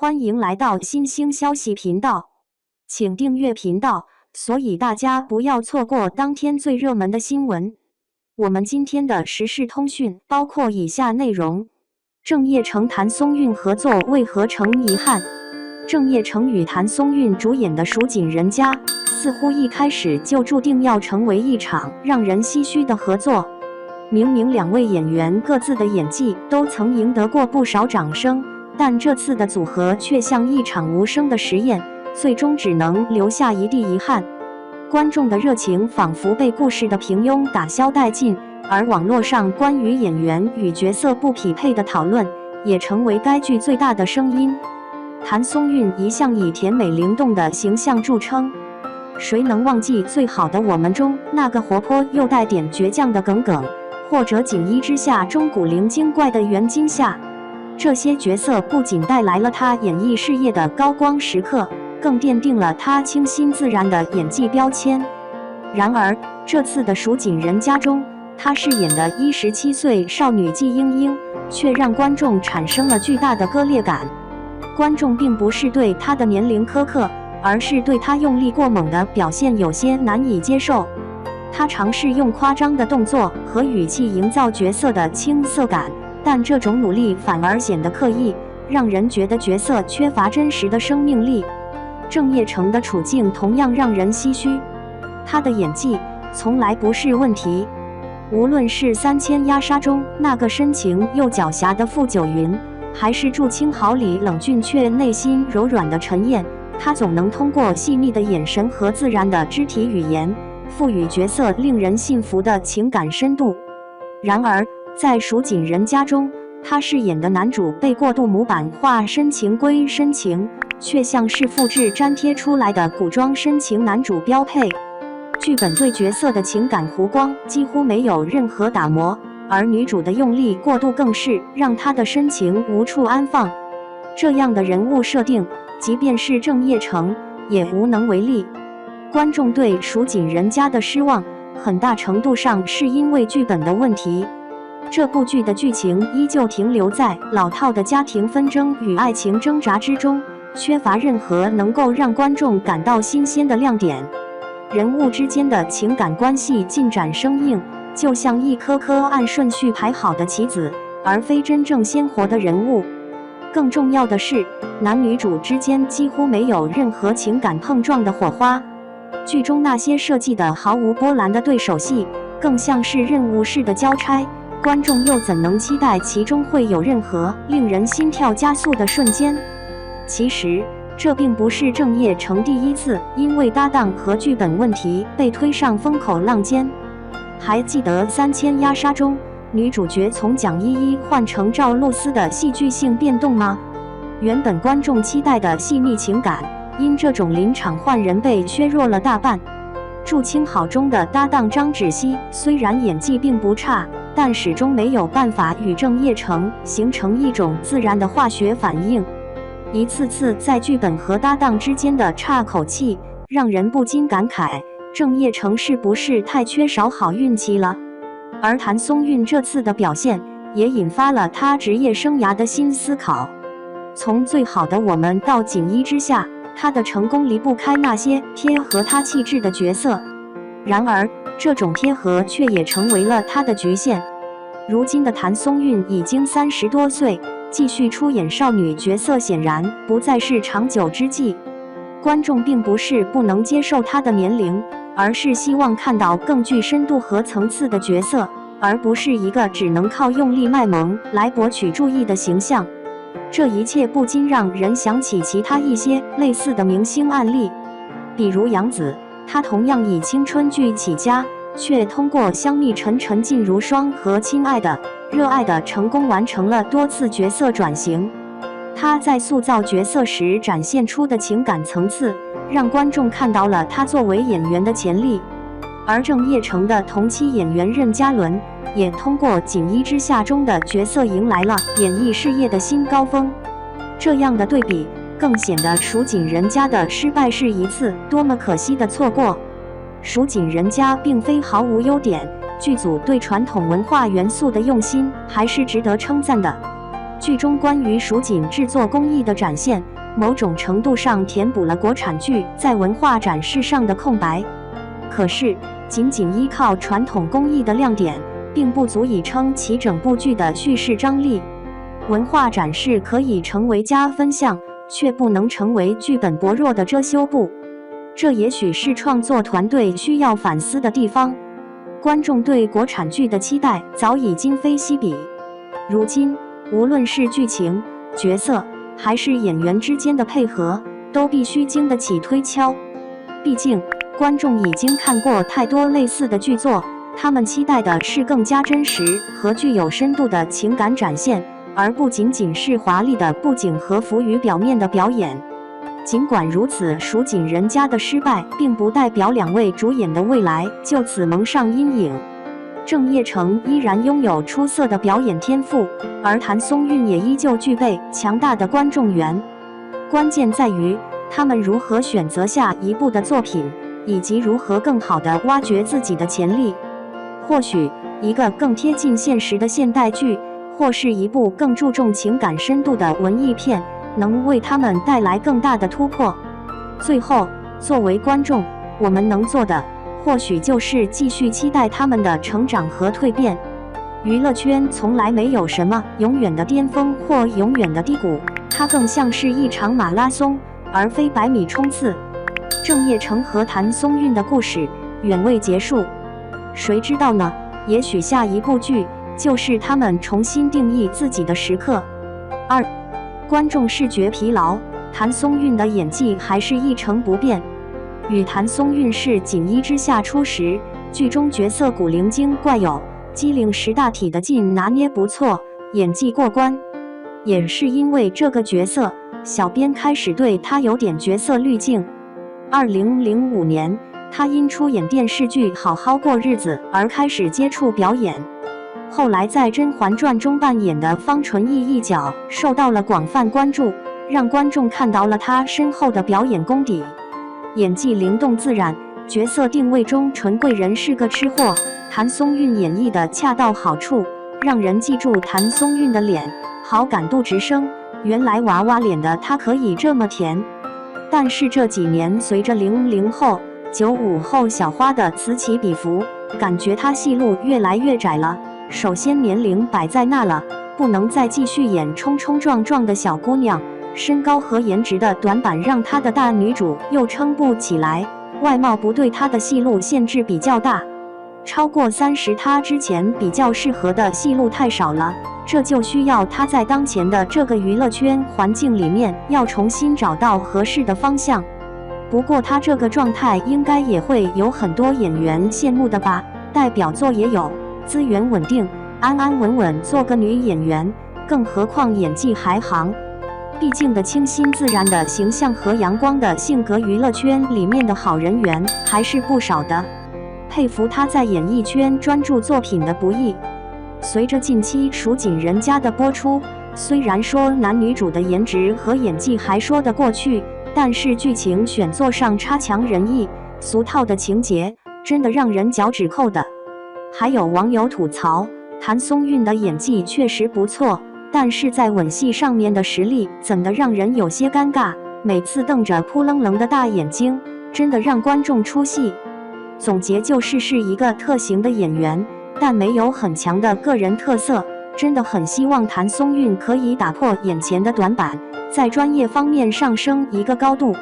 欢迎来到新兴消息频道，请订阅频道，所以大家不要错过当天最热门的新闻。我们今天的时事通讯包括以下内容：郑业成谭松韵合作为何成遗憾？郑业成与谭松韵主演的《蜀锦人家》似乎一开始就注定要成为一场让人唏嘘的合作。明明两位演员各自的演技都曾赢得过不少掌声，但这次的组合却像一场无声的实验，最终只能留下一地遗憾。观众的热情仿佛被故事的平庸打消殆尽，而网络上关于演员与角色不匹配的讨论也成为该剧最大的声音。谭松韵一向以甜美灵动的形象著称，谁能忘记《最好的我们》中那个活泼又带点倔强的耿耿，或者《锦衣之下》中古灵精怪的袁今夏？这些角色不仅带来了他演艺事业的高光时刻，更奠定了他清新自然的演技标签。然而，这次的《蜀锦人家》中，他饰演的17岁少女季英英，却让观众产生了巨大的割裂感。观众并不是对他的年龄苛刻，而是对他用力过猛的表现有些难以接受。他尝试用夸张的动作和语气营造角色的青涩感，但这种努力反而显得刻意，让人觉得角色缺乏真实的生命力。郑业成的处境同样让人唏嘘，他的演技从来不是问题。无论是《3000鸦杀》中那个深情又狡黠的傅九云，还是《祝青豪》里冷峻却内心柔软的陈燕，他总能通过细腻的眼神和自然的肢体语言，赋予角色令人信服的情感深度。然而，在《蜀锦人家》中，他饰演的男主被过度模板化深情归深情，却像是复制粘贴出来的古装深情男主标配。剧本对角色的情感弧光几乎没有任何打磨，而女主的用力过度更是让她的深情无处安放。这样的人物设定，即便是郑业成也无能为力。观众对《蜀锦人家》的失望，很大程度上是因为剧本的问题。这部剧的剧情依旧停留在老套的家庭纷争与爱情挣扎之中，缺乏任何能够让观众感到新鲜的亮点。人物之间的情感关系进展生硬，就像一颗颗按顺序排好的棋子，而非真正鲜活的人物。更重要的是，男女主之间几乎没有任何情感碰撞的火花。剧中那些设计的毫无波澜的对手戏，更像是任务式的交差，观众又怎能期待其中会有任何令人心跳加速的瞬间？其实，这并不是郑业成第一次因为搭档和剧本问题被推上风口浪尖。还记得《3000鸦杀》中女主角从蒋依依换成赵露思的戏剧性变动吗？原本观众期待的细腻情感，因这种临场换人被削弱了大半。《祝青好》中的搭档张芷溪虽然演技并不差，但始终没有办法与郑业成形成一种自然的化学反应。一次次在剧本和搭档之间的岔口气，让人不禁感慨，郑业成是不是太缺少好运气了？而谭松韵这次的表现，也引发了他职业生涯的新思考。从《最好的我们》到《锦衣之下》，他的成功离不开那些贴合他气质的角色。然而，这种贴合却也成为了他的局限。如今的谭松韵已经30多岁，继续出演少女角色显然不再是长久之计。观众并不是不能接受她的年龄，而是希望看到更具深度和层次的角色，而不是一个只能靠用力卖萌来博取注意的形象。这一切不禁让人想起其他一些类似的明星案例，比如杨紫，她同样以青春剧起家，却通过香蜜沉沉烬如霜和亲爱的、热爱的成功完成了多次角色转型。她在塑造角色时展现出的情感层次，让观众看到了她作为演员的潜力。而郑业成的同期演员任嘉伦，也通过《锦衣之下》中的角色迎来了演艺事业的新高峰。这样的对比，更显得《蜀锦人家》的失败是一次多么可惜的错过。《蜀锦人家》并非毫无优点，剧组对传统文化元素的用心还是值得称赞的。剧中关于蜀锦制作工艺的展现，某种程度上填补了国产剧在文化展示上的空白。可是，仅仅依靠传统工艺的亮点，并不足以撑起整部剧的叙事张力。文化展示可以成为加分项，却不能成为剧本薄弱的遮羞布。这也许是创作团队需要反思的地方。观众对国产剧的期待早已今非昔比，如今无论是剧情、角色，还是演员之间的配合，都必须经得起推敲。毕竟，观众已经看过太多类似的剧作，他们期待的是更加真实和具有深度的情感展现，而不仅仅是华丽的布景和浮于表面的表演。尽管如此，蜀锦人家的失败并不代表两位主演的未来就此蒙上阴影。郑业成依然拥有出色的表演天赋，而谭松韵也依旧具备强大的观众缘。关键在于他们如何选择下一部的作品，以及如何更好地挖掘自己的潜力。或许一个更贴近现实的现代剧，或是一部更注重情感深度的文艺片，能为他们带来更大的突破。最后，作为观众，我们能做的或许就是继续期待他们的成长和蜕变。娱乐圈从来没有什么永远的巅峰或永远的低谷，它更像是一场马拉松，而非100米冲刺。郑业成和谭松韵的故事远未结束，谁知道呢？也许下一部剧就是他们重新定义自己的时刻。2. 观众视觉疲劳，谭松韵的演技还是一成不变。与谭松韵是锦衣之下出时，剧中角色古灵精怪有机灵识大体的劲拿捏不错，演技过关。也是因为这个角色，小编开始对他有点角色滤镜。2005年，他因出演电视剧《好好过日子》而开始接触表演。后来在《甄嬛传》中扮演的方纯义一角受到了广泛关注，让观众看到了他深厚的表演功底。演技灵动自然，角色定位中纯贵人是个吃货，谭松韵演绎的恰到好处，让人记住谭松韵的脸，好感度直升。原来娃娃脸的她可以这么甜。但是这几年随着00后、95后小花的此起彼伏，感觉她戏路越来越窄了。首先年龄摆在那了，不能再继续演冲冲撞撞的小姑娘，身高和颜值的短板让她的大女主又撑不起来，外貌不对她的戏路限制比较大。超过30，她之前比较适合的戏路太少了，这就需要她在当前的这个娱乐圈环境里面要重新找到合适的方向。不过她这个状态应该也会有很多演员羡慕的吧，代表作也有，资源稳定，安安稳稳做个女演员，更何况演技还行。毕竟的清新自然的形象和阳光的性格，娱乐圈里面的好人缘还是不少的。佩服她在演艺圈专注作品的不易。随着近期《蜀锦人家》的播出，虽然说男女主的颜值和演技还说得过去，但是剧情选作上差强人意，俗套的情节真的让人脚趾扣的。还有网友吐槽，谭松韵的演技确实不错，但是在吻戏上面的实力怎的让人有些尴尬，每次瞪着扑棱棱的大眼睛，真的让观众出戏。总结就是是一个特型的演员，但没有很强的个人特色，真的很希望谭松韵可以打破眼前的短板，在专业方面上升一个高度。